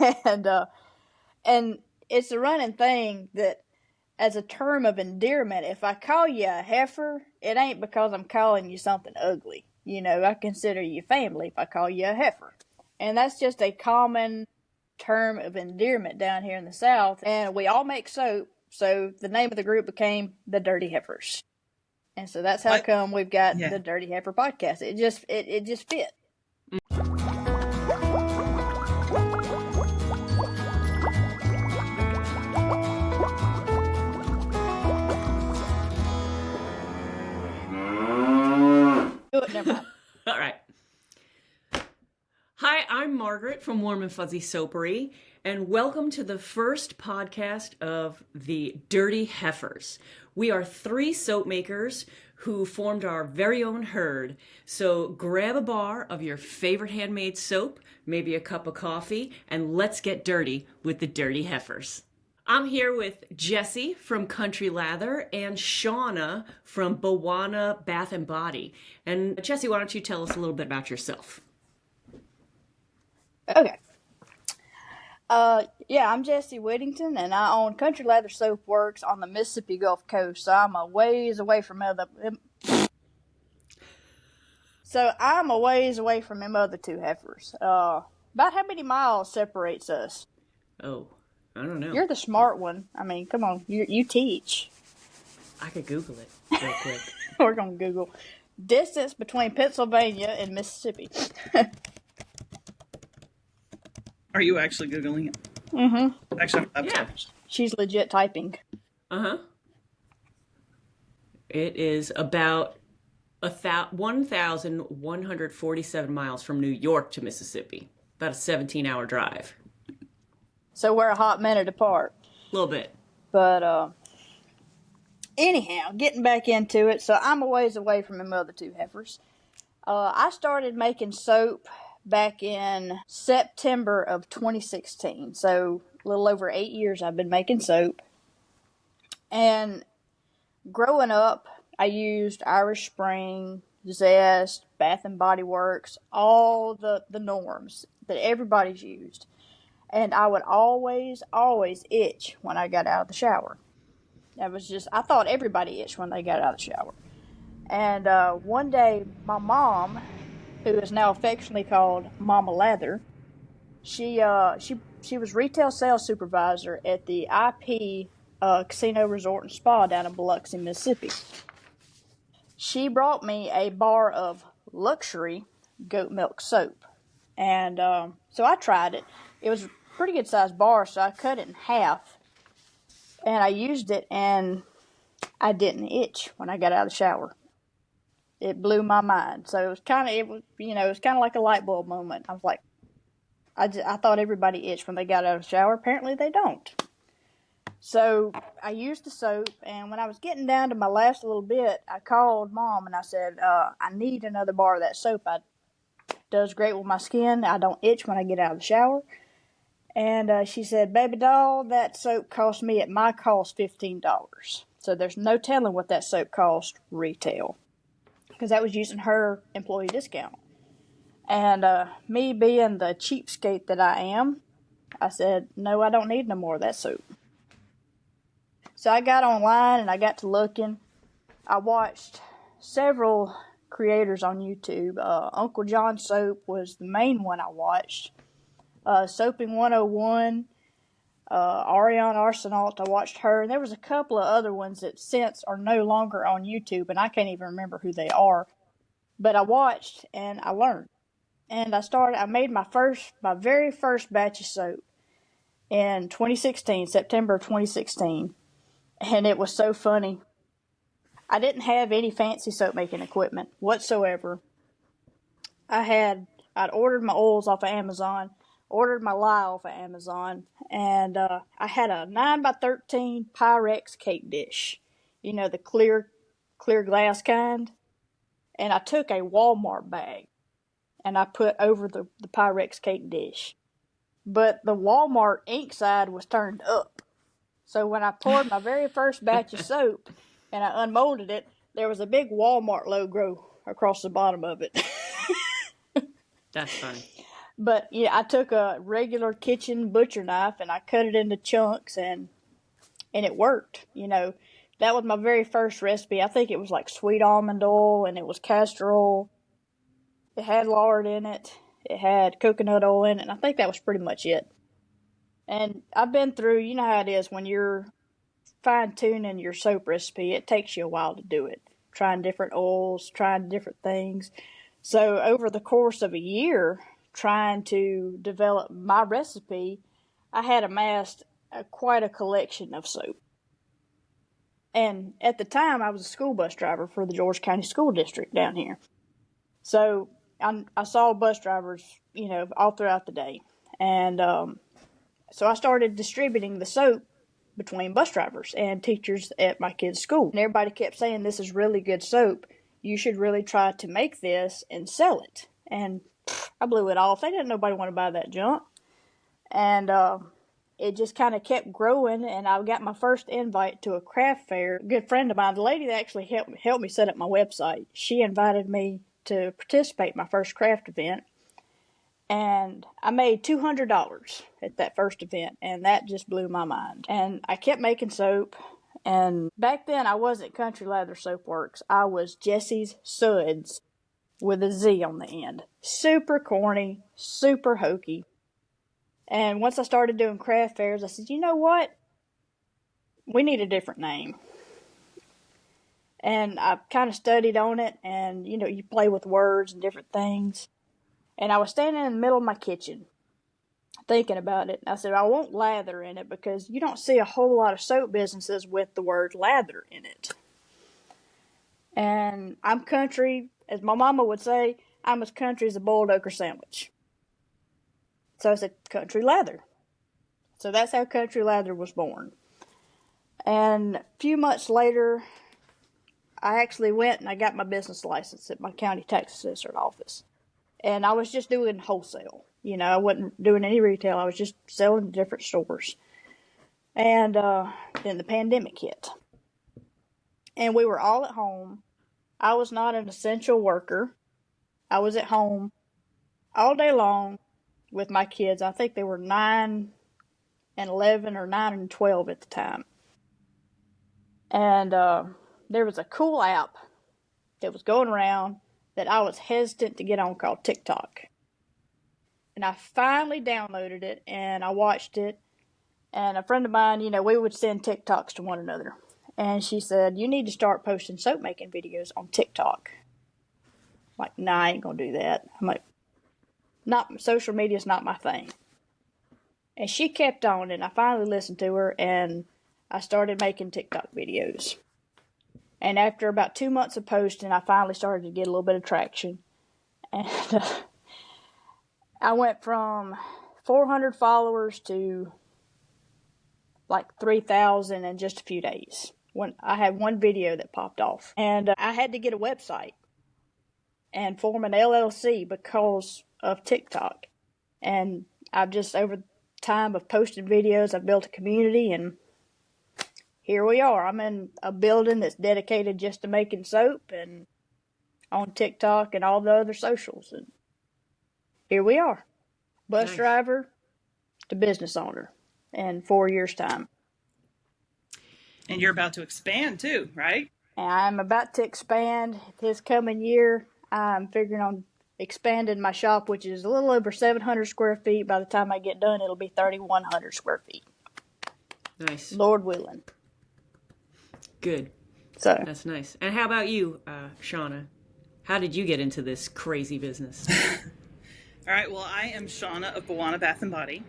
and and it's a running thing that as a term of endearment, if I call you a heifer, it ain't because I'm calling you something ugly. I consider you family if I call you a heifer. And that's just a common term of endearment down here in the South. And we all make soap, so the name of the group became the Dirty Heifers. And so that's how come we've got the Dirty Heifer podcast. It just fit. Never mind. All right. Hi, I'm Margaret from Warm and Fuzzy Soapery, and welcome to the first podcast of the Dirty Heifers. We are 3 soap makers who formed our very own herd. So grab a bar of your favorite handmade soap, maybe a cup of coffee, and let's get dirty with the Dirty Heifers. I'm here with Jessie from Country Lather and Shauna from Bawana Bath and Body. And Jessie, why don't you tell us a little bit about yourself? Okay. I'm Jessie Whittington, and I own Country Lather Soap Works on the Mississippi Gulf Coast. So I'm a ways away from them other 2 heifers. About how many miles separates us? Oh, I don't know. You're the smart one. I mean, come on, you teach. I could Google it real quick. We're gonna Google distance between Pennsylvania and Mississippi. Are you actually Googling it? Mm-hmm. Actually, I'm She's legit typing. Uh-huh. It is about 1,147 miles from New York to Mississippi. About a 17-hour drive. So we're a hot minute apart. A little bit. But, anyhow, getting back into it. So I'm a ways away from them other 2 heifers. I started making soap back in September of 2016. So a little over 8 years I've been making soap. And growing up, I used Irish Spring, Zest, Bath and Body Works, all the norms that everybody's used. And I would always itch when I got out of the shower. I thought everybody itched when they got out of the shower. And one day, my mom, who is now affectionately called Mama Lather, she was retail sales supervisor at the IP Casino Resort and Spa down in Biloxi, Mississippi. She brought me a bar of luxury goat milk soap. And so I tried it. It was a pretty good sized bar, so I cut it in half. And I used it, and I didn't itch when I got out of the shower. It blew my mind. So it was kind of like a light bulb moment. I was like, I thought everybody itched when they got out of the shower. Apparently they don't. So I used the soap, and when I was getting down to my last little bit, I called Mom and I said, I need another bar of that soap. It does great with my skin. I don't itch when I get out of the shower. And she said, baby doll, that soap cost me at my cost $15. So there's no telling what that soap cost retail, because that was using her employee discount. And me being the cheapskate that I am, I said, no, I don't need no more of that soap. So I got online and I got to looking. I watched several creators on YouTube. Uncle John Soap was the main one I watched. Soaping 101, Ariane Arsenault, I watched her. And there was a couple of other ones that since are no longer on YouTube, and I can't even remember who they are. But I watched and I learned. And I made my very first batch of soap in 2016, September of 2016. And it was so funny. I didn't have any fancy soap making equipment whatsoever. I'd ordered my oils off of Amazon, ordered my lye off of Amazon, and I had a 9x13 Pyrex cake dish. You know, the clear glass kind. And I took a Walmart bag and I put over the Pyrex cake dish. But the Walmart ink side was turned up. So when I poured my very first batch of soap and I unmolded it, there was a big Walmart logo across the bottom of it. That's funny. But yeah, I took a regular kitchen butcher knife and I cut it into chunks, and it worked. That was my very first recipe. I think it was like sweet almond oil, and it was castor oil. It had lard in it. It had coconut oil in it, and I think that was pretty much it. And I've been through, you know how it is when you're fine tuning your soap recipe, it takes you a while to do it. Trying different oils, trying different things. So over the course of a year, trying to develop my recipe, I had amassed quite a collection of soap. And at the time, I was a school bus driver for the George County School District down here. So I saw bus drivers, all throughout the day. And so I started distributing the soap between bus drivers and teachers at my kids' school. And everybody kept saying, this is really good soap. You should really try to make this and sell it. And I blew it off. They didn't nobody want to buy that junk. And it just kind of kept growing, and I got my first invite to a craft fair. A good friend of mine, the lady that actually helped me set up my website, she invited me to participate in my first craft event. And I made $200 at that first event, and that just blew my mind. And I kept making soap, and back then I wasn't Country Lather Soap Works. I was Jessie's Suds with a Z on the end. Super corny, super hokey. And once I started doing craft fairs, I said, you know what? We need a different name. And I kind of studied on it, and, you play with words and different things. And I was standing in the middle of my kitchen thinking about it. I said, I won't lather in it because you don't see a whole lot of soap businesses with the word lather in it. And I'm country, as my mama would say, I'm as country as a boiled okra sandwich. So I said, Country Lather. So that's how Country Lather was born. And a few months later, I actually went and I got my business license at my county tax assessor office. And I was just doing wholesale. I wasn't doing any retail. I was just selling to different stores. And then the pandemic hit. And we were all at home. I was not an essential worker. I was at home all day long with my kids. I think they were 9 and 11 or 9 and 12 at the time. And there was a cool app that was going around that I was hesitant to get on called TikTok. And I finally downloaded it and I watched it. And a friend of mine, we would send TikToks to one another. And she said, you need to start posting soap making videos on TikTok. I'm like, nah, I ain't going to do that. I'm like, social media is not my thing. And she kept on, and I finally listened to her, and I started making TikTok videos. And after about 2 months of posting, I finally started to get a little bit of traction. And I went from 400 followers to like 3,000 in just a few days. When I had one video that popped off. And I had to get a website and form an LLC because of TikTok. And I've just, over time of posting videos, I've built a community, and here we are. I'm in a building that's dedicated just to making soap, and on TikTok and all the other socials. And here we are. Bus Nice. driver to business owner in 4 years' time. And you're about to expand too, right? And I'm about to expand this coming year. I'm figuring on expanding my shop, which is a little over 700 square feet. By the time I get done, it'll be 3,100 square feet. Nice. Lord willing. Good. So That's nice. And how about you, Shauna? How did you get into this crazy business? All right, well, I am Shauna of Bawana Bath and Body.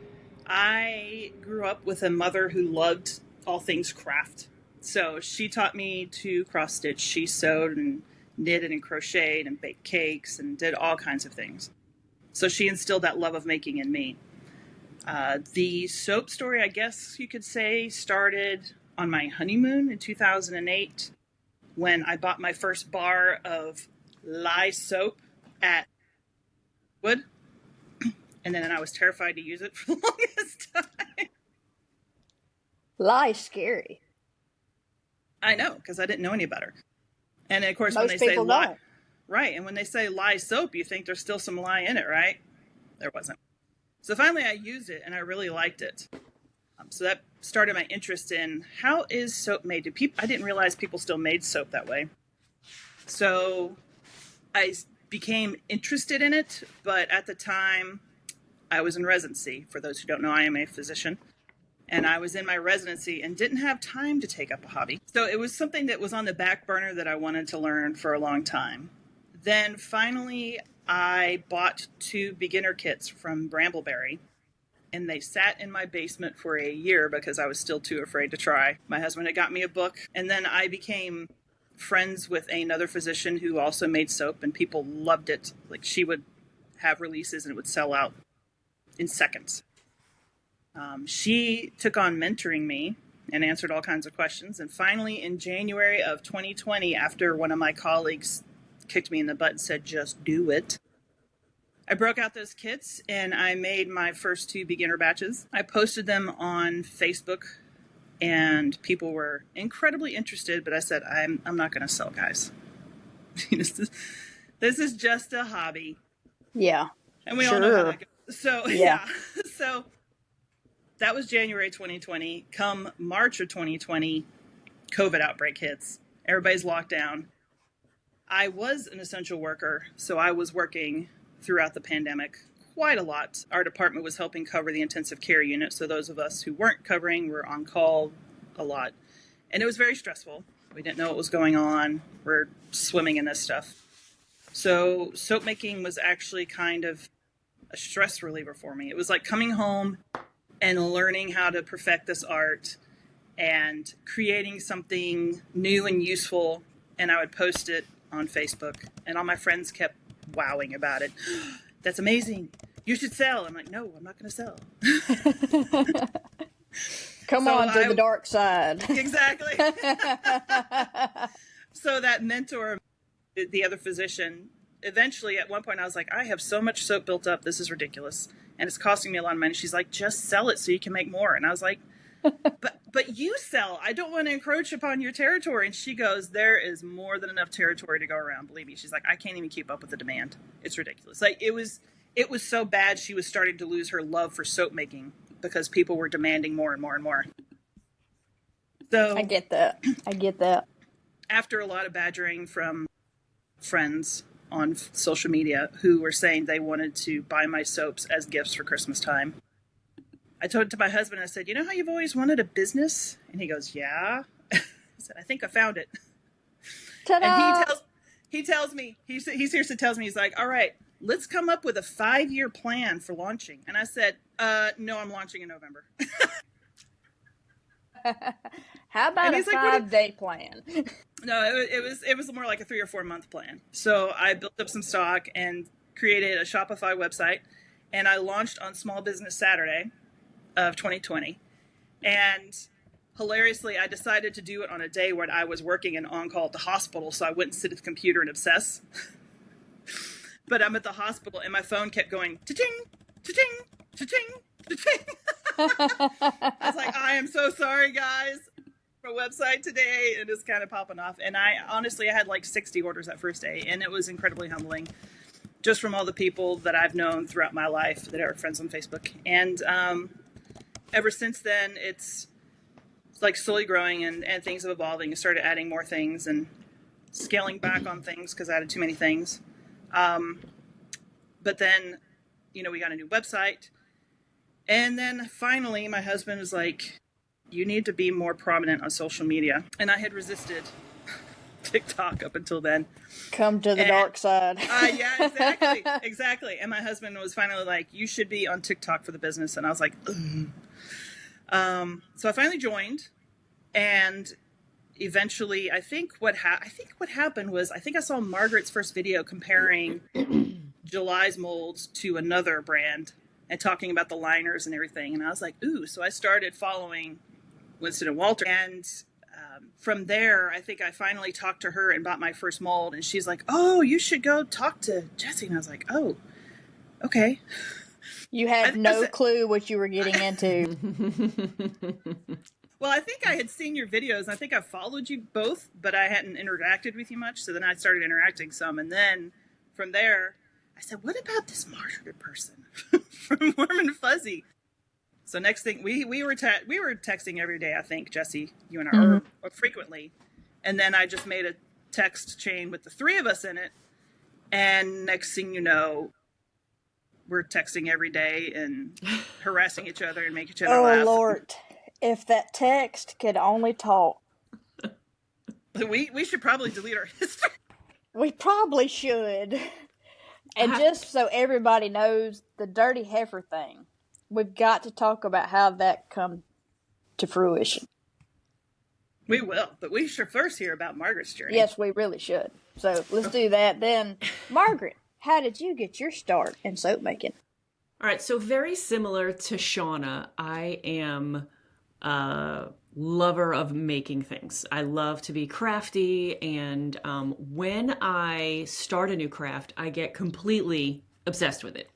I grew up with a mother who loved all things craft. So she taught me to cross stitch. She sewed and knitted and crocheted and baked cakes and did all kinds of things. So she instilled that love of making in me. The soap story, I guess you could say, started on my honeymoon in 2008 when I bought my first bar of lye soap at Wood. And then I was terrified to use it for the longest time. lie's scary. I know, because I didn't know any better. And of course, Most when they say people lye, don't. right, and when they say lye soap, you think there's still some lye in it, right? there wasn't. So finally I used it and I really liked it. So that started my interest in how is soap made. I didn't realize people still made soap that way. So I became interested in it, but at the time I was in residency. For those who don't know, I am a physician. And I was in my residency and didn't have time to take up a hobby. So it was something that was on the back burner that I wanted to learn for a long time. Then finally, I bought 2 beginner kits from Brambleberry, and they sat in my basement for a year because I was still too afraid to try. My husband had got me a book, and then I became friends with another physician who also made soap, and people loved it. Like, she would have releases and it would sell out in seconds. She took on mentoring me and answered all kinds of questions. And finally, in January of 2020, after one of my colleagues kicked me in the butt and said, just do it, I broke out those kits and I made my first 2 beginner batches. I posted them on Facebook and people were incredibly interested, but I said, I'm not going to sell, guys. This is just a hobby. Yeah. And we all know how that goes. So, Yeah. So that was January 2020. Come March of 2020, COVID outbreak hits. Everybody's locked down. I was an essential worker, so I was working throughout the pandemic quite a lot. Our department was helping cover the intensive care unit, so those of us who weren't covering were on call a lot. And it was very stressful. We didn't know what was going on. We're swimming in this stuff. So soap making was actually kind of a stress reliever for me. It was like coming home and learning how to perfect this art and creating something new and useful. And I would post it on Facebook, and all my friends kept wowing about it. That's amazing. You should sell. I'm like, no, I'm not going to sell. Come on to the dark side. Exactly. So that mentor, the other physician, eventually at one point I was like, I have so much soap built up. This is ridiculous. And it's costing me a lot of money. She's like, just sell it so you can make more. And I was like, but you sell. I don't want to encroach upon your territory. And she goes, there is more than enough territory to go around. Believe me. She's like, I can't even keep up with the demand. It's ridiculous. Like it was so bad. She was starting to lose her love for soap making because people were demanding more and more and more. So I get that. After a lot of badgering from friends on social media who were saying they wanted to buy my soaps as gifts for Christmas time, I told it to my husband. I said, you know how you've always wanted a business? And he goes, yeah. I said, I think I found it. Ta-da! And he tells me, he seriously tells me, he's like, all right, let's come up with a 5-year plan for launching. And I said, no, I'm launching in November. How about a 5-day plan? No, it was more like a 3 or 4 month plan. So I built up some stock and created a Shopify website, and I launched on Small Business Saturday of 2020. And hilariously, I decided to do it on a day when I was working and on call at the hospital, so I wouldn't sit at the computer and obsess. But I'm at the hospital and my phone kept going cha-ching, cha-ching, cha-ching, cha-ching. I was like, I am so sorry, guys. My website today, it is kind of popping off. And I had like 60 orders that first day, and it was incredibly humbling just from all the people that I've known throughout my life that are friends on Facebook. And ever since then, it's like slowly growing and things have evolving. I started adding more things and scaling back on things because I added too many things. But then, we got a new website. And then finally, my husband was like, you need to be more prominent on social media. And I had resisted TikTok up until then. Come to the dark side. Yeah, exactly. And my husband was finally like, you should be on TikTok for the business. And I was like, ugh. So I finally joined, and eventually I think what happened was I saw Margaret's first video comparing July's molds to another brand and talking about the liners and everything. And I was like, ooh, so I started following Winston and Walter. And from there, I think I finally talked to her and bought my first mold. And she's like, oh, you should go talk to Jessie. And I was like, oh, okay. You had no clue what you were getting into. Well, I think I had seen your videos. I think I followed you both, but I hadn't interacted with you much. So then I started interacting some. And then from there, I said, what about this Margaret person from Warm and Fuzzy? So next thing, we were texting every day, I think, Jessie, you and I, or frequently. And then I just made a text chain with the three of us in it. And next thing you know, we're texting every day and harassing each other and make each other laugh. Oh, Lord. If that text could only talk. We should probably delete our history. We probably should. And just so everybody knows, the Dirty Heifer thing, we've got to talk about how that come to fruition. We will, but we should first hear about Margaret's journey. Yes, we really should. So let's do that. Then, Margaret, how did you get your start in soap making? All right, so very similar to Shauna, I am a lover of making things. I love to be crafty, and when I start a new craft, I get completely obsessed with it.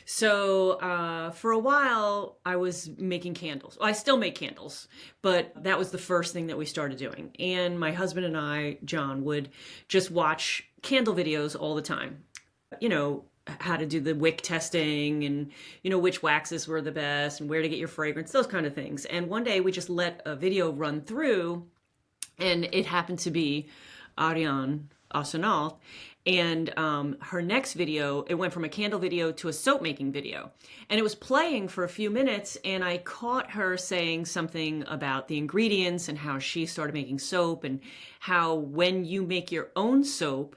So for a while, I was making candles. Well, I still make candles, but that was the first thing that we started doing. And my husband and I, John, would just watch candle videos all the time. You know, how to do the wick testing and, you know, which waxes were the best and where to get your fragrance, those kind of things. And one day we just let a video run through, and it happened to be Ariane Arsenault. And her next video, it went from a candle video to a soap making video. And it was playing for a few minutes, and I caught her saying something about the ingredients and how she started making soap, and how when you make your own soap,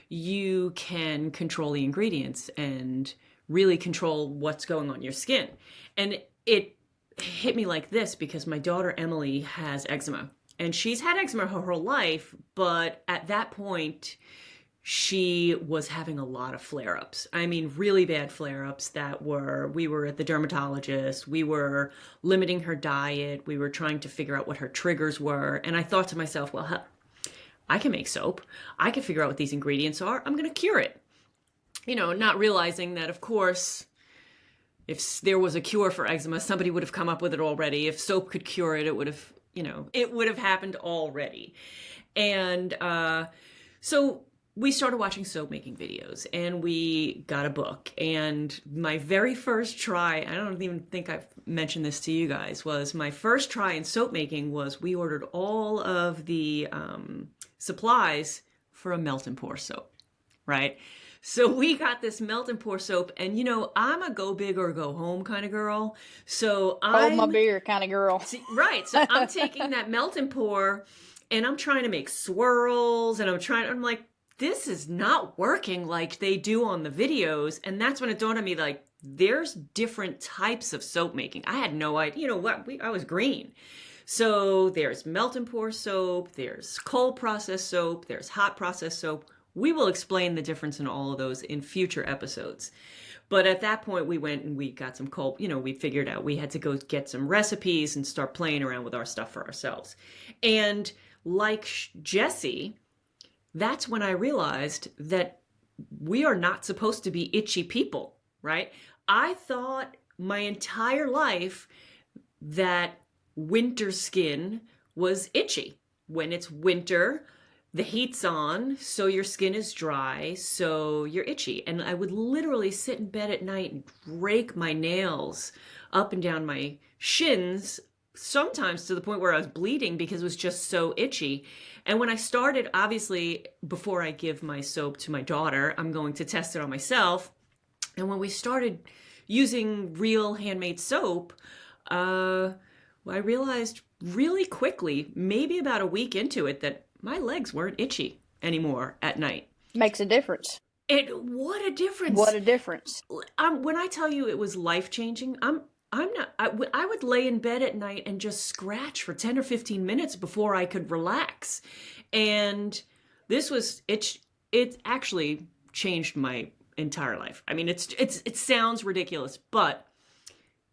you can control the ingredients and really control what's going on your skin. And it hit me like this because my daughter Emily has eczema. And she's had eczema her whole life, but at that point, she was having a lot of flare-ups. I mean, really bad flare-ups we were at the dermatologist, we were limiting her diet, we were trying to figure out what her triggers were. And I thought to myself, well, hell, I can make soap. I can figure out what these ingredients are. I'm going to cure it. You know, not realizing that, of course, if there was a cure for eczema, somebody would have come up with it already. If soap could cure it, it would have, you know, it would have happened already. And so we started watching soap making videos, and we got a book. And my very first try, I don't even think I've mentioned this to you guys, was my first try in soap making was we ordered all of the supplies for a melt and pour soap, right? So we got this melt and pour soap, and you know, I'm a go big or go home kind of girl. So Hold my beer kind of girl. Right. So I'm taking that melt and pour, and I'm trying to make swirls, and I'm like, this is not working like they do on the videos. And that's when it dawned on me, like, there's different types of soap making. I had no idea, you know what, I was green. So there's melt and pour soap, there's cold process soap, there's hot process soap. We will explain the difference in all of those in future episodes. But at that point, we went and we got some cold, you know, we figured out we had to go get some recipes and start playing around with our stuff for ourselves. And like Jessie, that's when I realized that we are not supposed to be itchy people, right? I thought my entire life that winter skin was itchy. When it's winter, the heat's on, so your skin is dry, so you're itchy. And I would literally sit in bed at night and rake my nails up and down my shins, sometimes to the point where I was bleeding because it was just so itchy. And when I started, obviously, before I give my soap to my daughter, I'm going to test it on myself. And when we started using real handmade soap, I realized really quickly, maybe about a week into it, that my legs weren't itchy anymore at night. Makes a difference. What a difference. What a difference. When I tell you it was life-changing, I would lay in bed at night and just scratch for 10 or 15 minutes before I could relax. And it actually changed my entire life. I mean, it sounds ridiculous, but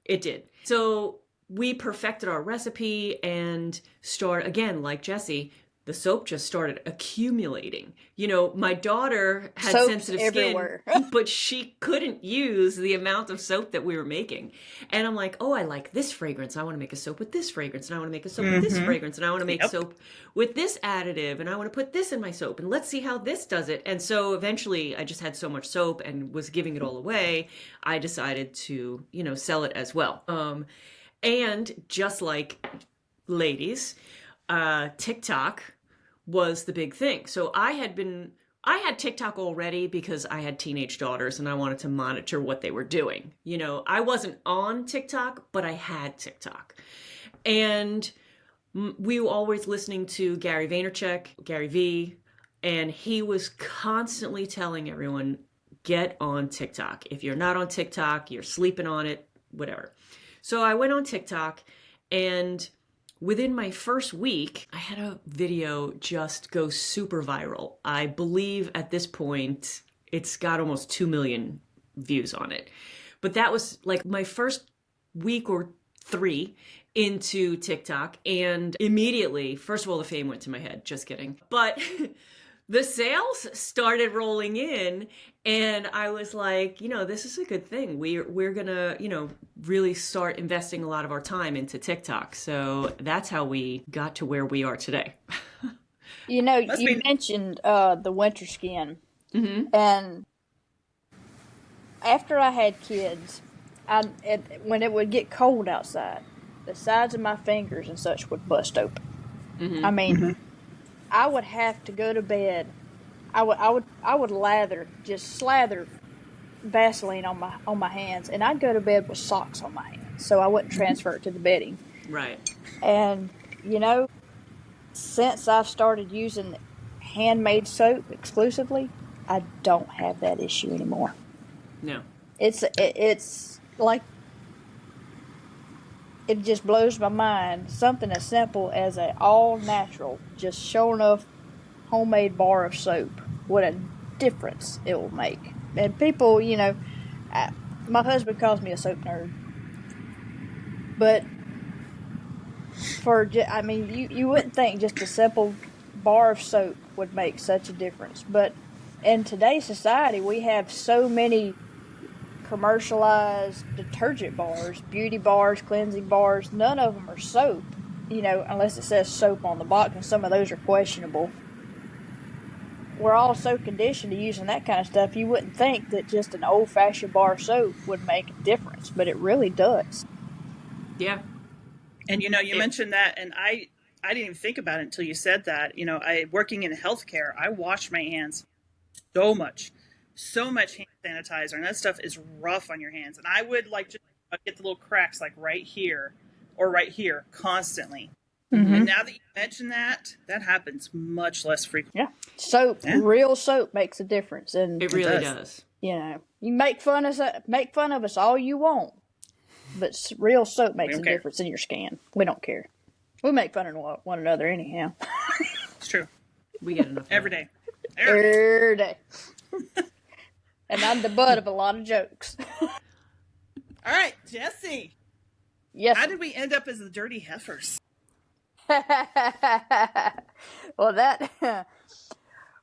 it did. So we perfected our recipe and start, again, like Jessie, the soap just started accumulating. You know, my daughter had Soaps sensitive everywhere. skin, but she couldn't use the amount of soap that we were making. And I'm like, oh, I like this fragrance. I want to make a soap with this fragrance. And I want to make a soap with this fragrance. And I want to make soap with this additive. And I want to put this in my soap. And let's see how this does it. And so eventually I just had so much soap and was giving it all away. I decided to, you know, sell it as well. And just like ladies, TikTok was the big thing. So I had TikTok already because I had teenage daughters and I wanted to monitor what they were doing. You know, I wasn't on TikTok, but I had TikTok. And we were always listening to Gary Vaynerchuk, Gary V, and he was constantly telling everyone, get on TikTok. If you're not on TikTok, you're sleeping on it, whatever. So I went on TikTok, and within my first week, I had a video just go super viral. I believe at this point, it's got almost 2 million views on it. But that was like my first week or 3 into TikTok. And immediately, first of all, the fame went to my head. Just kidding. But the sales started rolling in, and I was like, you know, this is a good thing. We're gonna, you know, really start investing a lot of our time into TikTok. So that's how we got to where we are today. You know, you mentioned the winter skin, and after I had kids, when it would get cold outside, the sides of my fingers and such would bust open. I mean, I would have to go to bed. I would just slather Vaseline on my hands, and I'd go to bed with socks on my hands, so I wouldn't transfer it to the bedding. Right. And you know, since I've started using handmade soap exclusively, I don't have that issue anymore. No. It's like, it just blows my mind. Something as simple as a all natural, just sure enough, homemade bar of soap. What a difference it will make. And people, you know, my husband calls me a soap nerd, but you wouldn't think just a simple bar of soap would make such a difference. But in today's society, we have so many commercialized detergent bars, beauty bars, cleansing bars. None of them are soap, you know, unless it says soap on the box, and some of those are questionable. We're all so conditioned to using that kind of stuff, you wouldn't think that just an old-fashioned bar of soap would make a difference, but it really does. Yeah. And, you know, you mentioned that, and I didn't even think about it until you said that. You know, working in healthcare, I wash my hands so much hand sanitizer, and that stuff is rough on your hands. And I would like just get the little cracks like right here or right here constantly. And now that you mention that happens much less frequently. Yeah. Soap, real soap makes a difference. And it really does. You know, you make fun of us all you want, but real soap makes a difference in your skin. We don't care. We make fun of one another anyhow. It's true. We get enough every day. Every day. And I'm the butt of a lot of jokes. All right, Jessie. Yes. How did we end up as the Dirty Heifers? Well,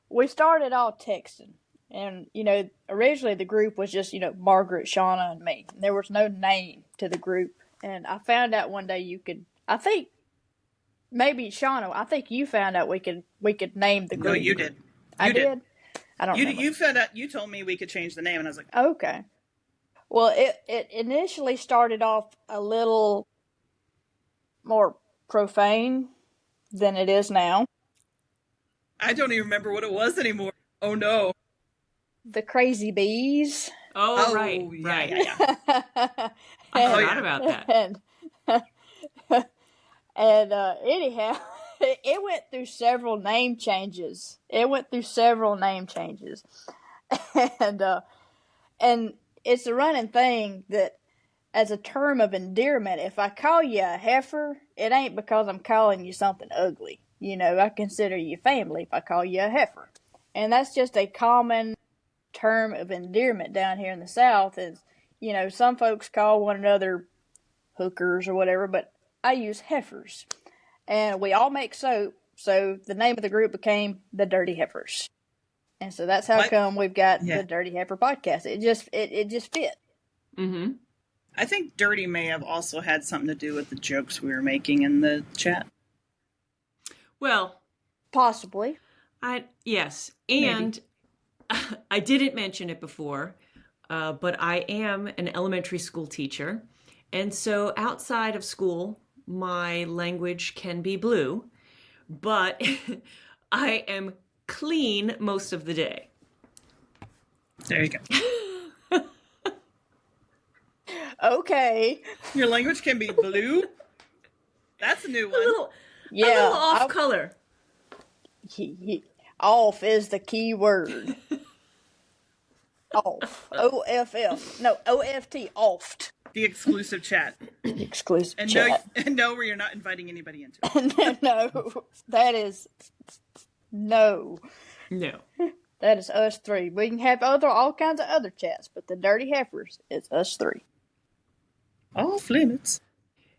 we started all texting, and you know, originally the group was just, you know, Margaret, Shauna, and me. And there was no name to the group, and I found out one day I think maybe Shauna, I think you found out we could name the group. No, you did. I did. I don't know. You found out. You told me we could change the name, and I was like, okay. Well, it initially started off a little more profane than it is now. I don't even remember what it was anymore. Oh no. The Crazy Bees. Oh, right. Yeah. I forgot about that. And anyhow, it went through several name changes. And it's a running thing that, as a term of endearment, if I call you a heifer, it ain't because I'm calling you something ugly. You know, I consider you family if I call you a heifer. And that's just a common term of endearment down here in the South. Is, you know, some folks call one another hookers or whatever, but I use heifers. And we all make soap, So the name of the group became the Dirty Heifers. And so that's how What? come we've got Yeah. the Dirty Heifer podcast. It just fit. Mm-hmm. I think dirty may have also had something to do with the jokes we were making in the chat. Well, Possibly. yes. And I didn't mention it before, but I am an elementary school teacher. And so outside of school, my language can be blue, but I am clean most of the day. There you go. Okay. Your language can be blue. That's a new one. A little Yeah. off color. Off is the key word. Off. O-F-F. No, O-F-T. Oft. The exclusive chat. Exclusive And chat. no, where you're not inviting anybody into it. No. That is... No. No. That is us three. We can have all kinds of other chats, but the Dirty Heifers is us three. Off limits.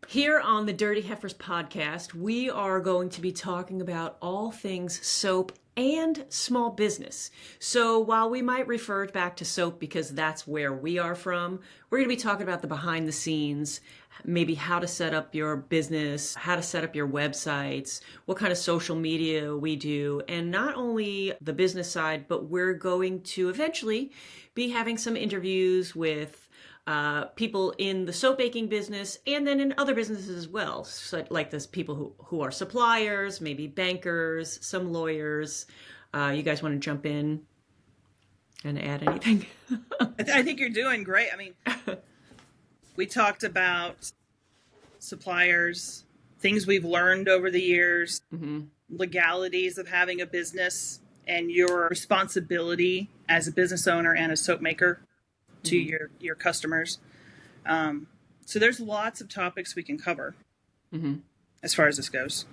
Here on the Dirty Heifers podcast, we are going to be talking about all things soap and small business. So while we might refer back to soap because that's where we are from, we're going to be talking about the behind the scenes, maybe how to set up your business, how to set up your websites, what kind of social media we do, and not only the business side, but we're going to eventually be having some interviews with people in the soap making business and then in other businesses as well. So, like this people who are suppliers, maybe bankers, some lawyers. You guys want to jump in and add anything? I think you're doing great. I mean, we talked about suppliers, things we've learned over the years, legalities of having a business, and your responsibility as a business owner and a soap maker to your customers. So there's lots of topics we can cover as far as this goes.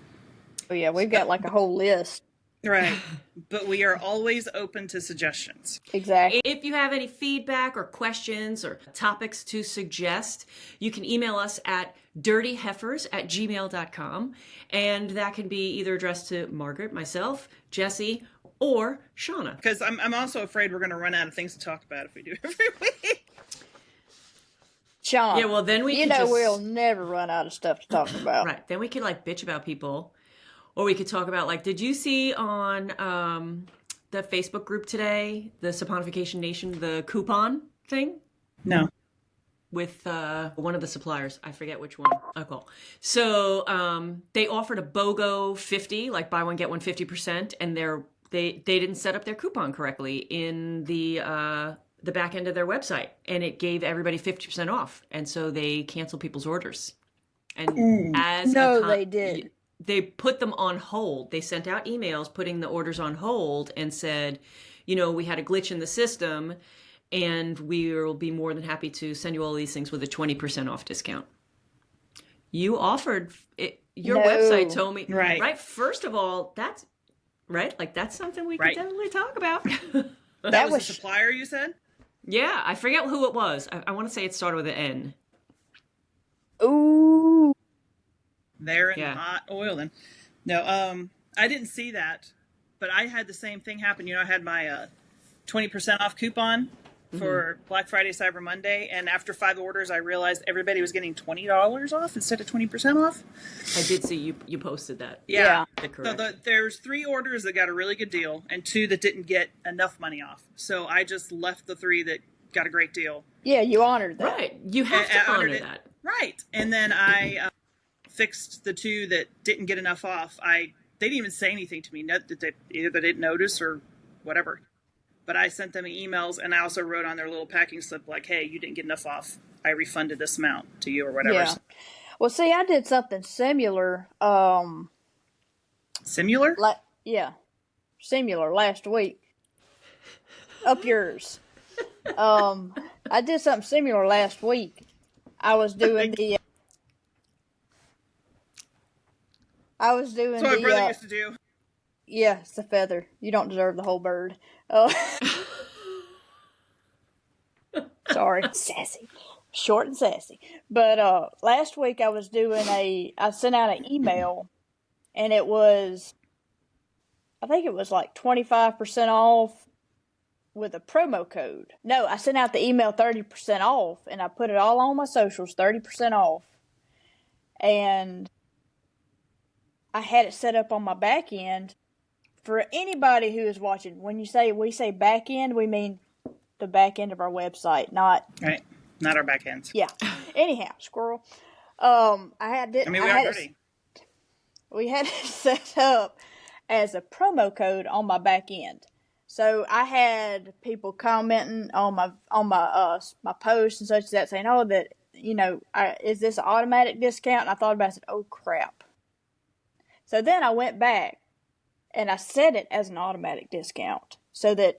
Oh yeah, we've got like a whole list. Right. But we are always open to suggestions. Exactly. If you have any feedback or questions or topics to suggest, you can email us at dirtyheifers@gmail.com. And that can be either addressed to Margaret, myself, Jessie, or Shauna. Because I'm also afraid we're going to run out of things to talk about if we do every week. Sean. Yeah, well, then we can we'll never run out of stuff to talk about. Right. Then we could like bitch about people. Or we could talk about like, did you see on the Facebook group today, the Saponification Nation, the coupon thing? No. With one of the suppliers. I forget which one. Okay. So they offered a BOGO 50, like buy one, get one 50%. And they didn't set up their coupon correctly in the back end of their website. And it gave everybody 50% off. And so they canceled people's orders. And they did. They put them on hold. They sent out emails putting the orders on hold and said, we had a glitch in the system and we will be more than happy to send you all these things with a 20% off discount. You offered it. Your website told me, right? First of all, that's right. Like that's something we could definitely talk about. That was a supplier, you said? Yeah. I forget who it was. I want to say it started with an N. Ooh. They're in hot oil then. No, I didn't see that, but I had the same thing happen. I had my 20% off coupon for Black Friday, Cyber Monday, and after 5 orders, I realized everybody was getting $20 off instead of 20% off. I did see you posted that. Yeah. So there's 3 orders that got a really good deal and 2 that didn't get enough money off. So I just left the 3 that got a great deal. Yeah, you honored that. Right. You have to honor that. Right. And then I fixed the 2 that didn't get enough off. They didn't even say anything to me. Either they didn't notice or whatever. But I sent them emails, and I also wrote on their little packing slip, like, hey, you didn't get enough off. I refunded this amount to you or whatever. Yeah. Well, see, I did something similar. Similar? Similar last week. Up yours. I did something similar last week. I was doing the... That's what my brother used to do. Yeah, it's a feather. You don't deserve the whole bird. Sorry. Sassy. Short and sassy. But last week I sent out an email, and it was I think it was like 25% off with a promo code. No, I sent out the email 30% off, and I put it all on my socials, 30% off. And I had it set up on my back end. For anybody who is watching, when we say back end, we mean the back end of our website, not Right. Not our back ends. Yeah. Anyhow, squirrel. We had it set up as a promo code on my back end. So I had people commenting on my posts and such as that, saying, "Oh, that is this an automatic discount?" And I thought about it and said, "Oh crap!" So then I went back and I set it as an automatic discount, so that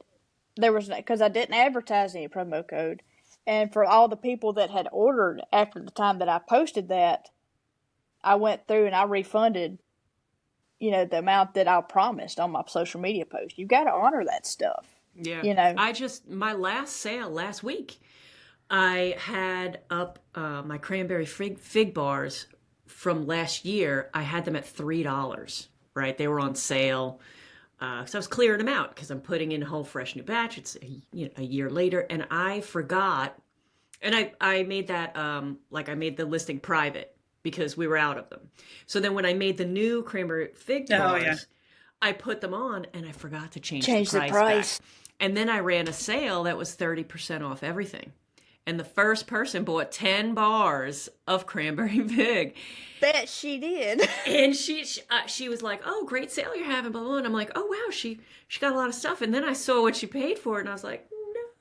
there was, because I didn't advertise any promo code, and for all the people that had ordered after the time that I posted that, I went through and I refunded, the amount that I promised on my social media post. You got to honor that stuff. Yeah. My last sale last week, I had up my cranberry fig bars from last year. I had them at $3, right? They were on sale. So I was clearing them out because I'm putting in a whole fresh new batch. It's a year later, and I forgot. And I made that, I made the listing private, because we were out of them. So then when I made the new cranberry fig bars, I put them on and I forgot to change the price back. And then I ran a sale that was 30% off everything. And the first person bought 10 bars of cranberry fig. Bet she did. And she was like, "Oh, great sale you're having, blah, blah." And I'm like, "Oh, wow, she got a lot of stuff." And then I saw what she paid for it, and I was like,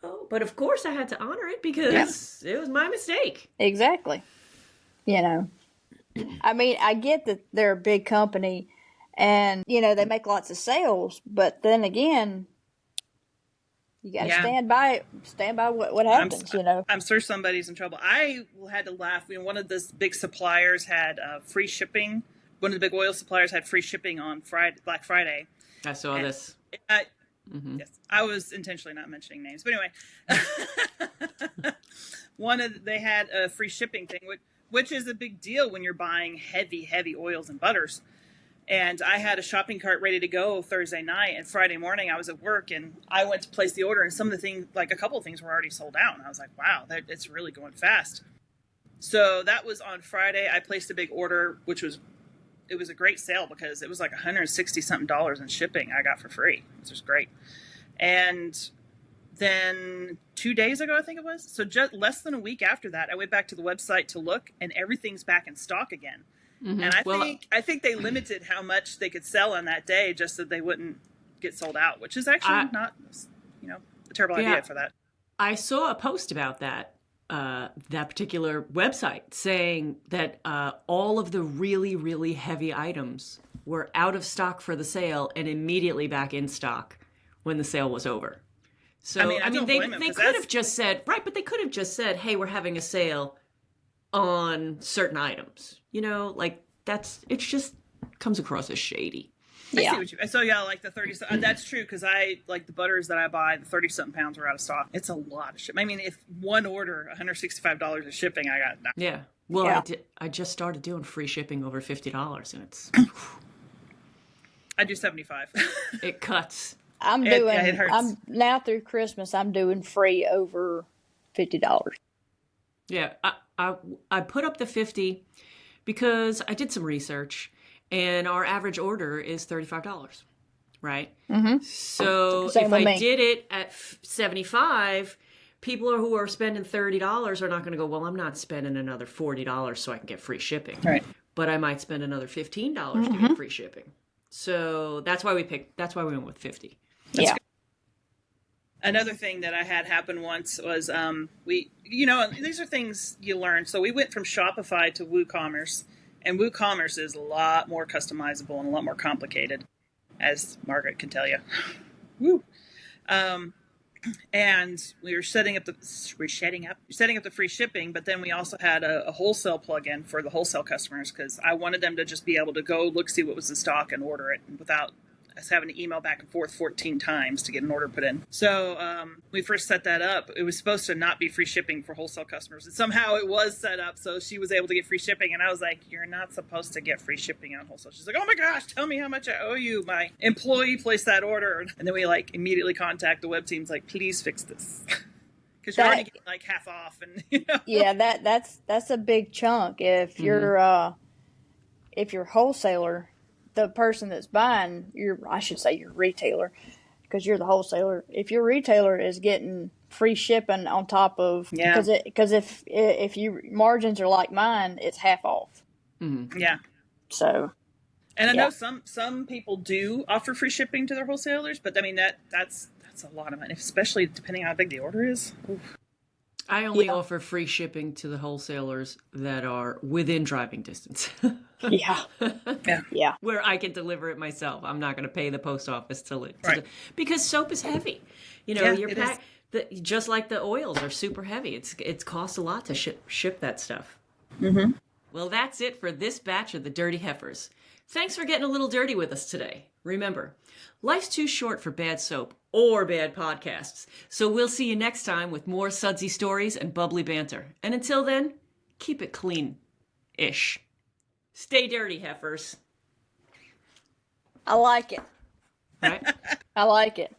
"No." But of course I had to honor it because it was my mistake. Exactly. I mean, I get that they're a big company and, they make lots of sales, but then again, you got to stand by what happens, I'm sure somebody's in trouble. I had to laugh. One of the big suppliers had free shipping. One of the big oil suppliers had free shipping on Black Friday. I saw this. Yes, I was intentionally not mentioning names, but anyway, they had a free shipping thing, which is a big deal when you're buying heavy oils and butters. And I had a shopping cart ready to go Thursday night, and Friday morning I was at work and I went to place the order, and some of the things, like a couple of things, were already sold out. And I was like, wow, it's really going fast. So that was on Friday. I placed a big order, it was a great sale because it was like $160 something in shipping I got for free, which was great. And then 2 days ago, I think it was, so just less than a week after that, I went back to the website to look, and everything's back in stock again. Mm-hmm. And I think they limited how much they could sell on that day just so they wouldn't get sold out, which is actually not, a terrible idea for that. I saw a post about that particular website saying that all of the really, really heavy items were out of stock for the sale and immediately back in stock when the sale was over. So they could have just said, right, but they could have just said, "Hey, we're having a sale on certain items." It just comes across as shady. I see what you. So like the 30. That's true, because I like the butters that I buy. The 30-something pounds were out of stock. It's a lot of shipping. I mean, if one order, $165 of shipping, I got. Yeah. Well, I just started doing free shipping over $50, and it's. I do 75. It cuts. It hurts. I'm now through Christmas. I'm doing free over $50. Yeah, I put up the 50 because I did some research, and our average order is $35, right? Mm-hmm. So if I did it at 75, people who are spending $30 are not going to go, "Well, I'm not spending another $40 so I can get free shipping." Right. But I might spend another $15 to get free shipping. So that's why we went with 50. That's good. Another thing that I had happen once was these are things you learn. So we went from Shopify to WooCommerce, and WooCommerce is a lot more customizable and a lot more complicated, as Margaret can tell you. Woo. And we were setting up the free shipping, but then we also had a wholesale plugin for the wholesale customers, because I wanted them to just be able to go look, see what was in stock, and order it without us having to email back and forth 14 times to get an order put in. So we first set that up. It was supposed to not be free shipping for wholesale customers. And somehow it was set up so she was able to get free shipping. And I was like, you're not supposed to get free shipping on wholesale. She's like, oh my gosh, tell me how much I owe you. My employee placed that order. And then we like immediately contact the web teams like, please fix this. Because you're already getting like half off. And Yeah, that's a big chunk. If you're wholesaler, the person that's buying, I should say your retailer, because you're the wholesaler. If your retailer is getting free shipping on top of, because if you margins are like mine, it's half off. Mm-hmm. Yeah. So. And I know some people do offer free shipping to their wholesalers, but I mean that's a lot of money, especially depending on how big the order is. Oof. I only offer free shipping to the wholesalers that are within driving distance. Yeah. Where I can deliver it myself. I'm not going to pay the post office because soap is heavy. Your pack, just like the oils are super heavy. It costs a lot to ship that stuff. Mm-hmm. Well, that's it for this batch of the Dirty Heifers. Thanks for getting a little dirty with us today. Remember, life's too short for bad soap or bad podcasts. So we'll see you next time with more sudsy stories and bubbly banter. And until then, keep it clean-ish. Stay dirty, heifers. I like it. Right? I like it.